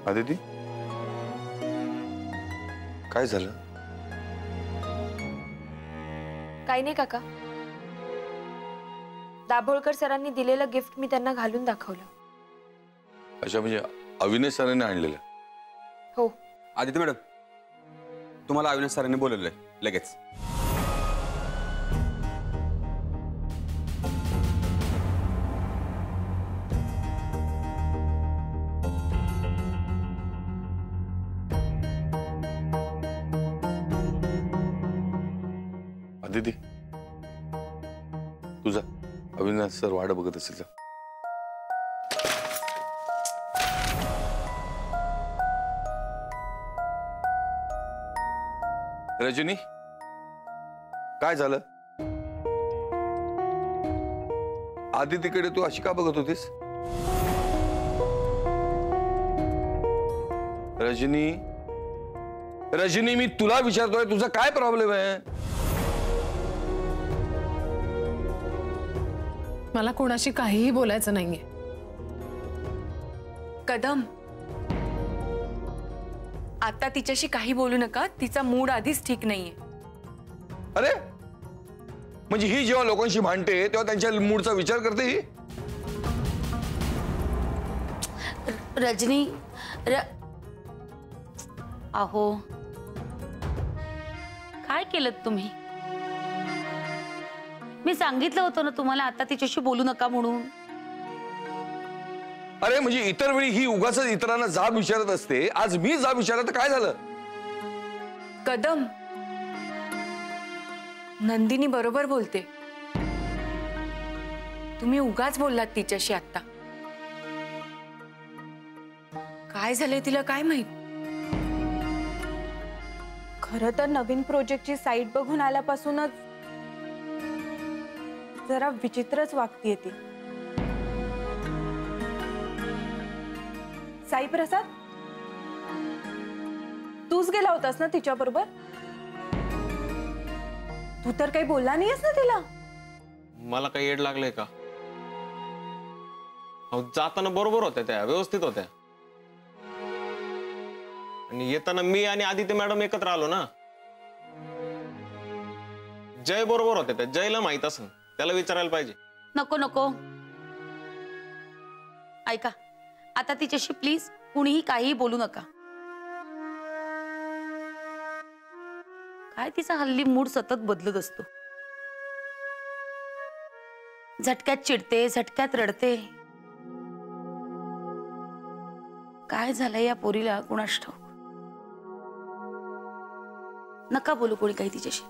आदिती, काय झालं? काही नाही काका, दाभोळकर सरांनी दिलेलं गिफ्ट मी त्यांना घालून दाखवलं. अच्छा, म्हणजे अविनाश सरांनी आणलेलं? हो. आदिती मॅडम, तुम्हाला अविनाश सरांनी बोलवलंय लगेच. आदिती, तुझा अविनाश सर वाट बघत असेल का? रजनी, काय झालं? आदितीकडे तू अशी का बघत होतीस? रजनी, रजनी, मी तुला विचारतोय, तुझा काय प्रॉब्लेम आहे? मला कोणाशी काहीही बोलायचं नाहीये. कदम, आता तिच्याशी काही बोलू नका. तिचा मूड आधीच ठीक नाहीये. अरे, म्हणजे ही जेव्हा लोकांशी भांडते तेव्हा त्यांच्या मूडचा विचार करते ही? रजनी, अहो, काय केलं तुम्ही? मी सांगितलं होतं ना तुम्हाला आता तिच्याशी बोलू नका म्हणून. अरे, म्हणजे इतर वेळी ही उगाच इतरांना जाब विचारत असते, आज मी जाब विचारत, तर काय झालं? कदम, नंदिनी बरोबर बोलते. तुम्ही उगाच बोललात तिच्याशी. आता काय झालंय तिला काय माहित. खरं तर नवीन प्रोजेक्टची साईट बघून आल्यापासूनच जरा विचित्रच वागतीये ती. साई प्रसाद, तूच गेला होतास ना तिच्या बरोबर? तू तर काही बोलला नाहीस ना तिला? मला काही येड लागलंय का? जाताना बरोबर होत्या, त्या व्यवस्थित होत्या, आणि येताना मी आणि आदित्य मॅडम एकत्र आलो ना. जय बरोबर होते, त्या जयला माहित असेल, त्याला विचारायला पाहिजे. नको नको, ऐका, आता तिच्याशी प्लीज कुणीही काहीही बोलू नका. काय तिचा हल्ली मूड सतत बदलत असतो. झटक्यात चिडते, झटक्यात रडते. काय झालंय या पोरीला कुणास ठाऊक. नका बोलू कोणी काही तिच्याशी.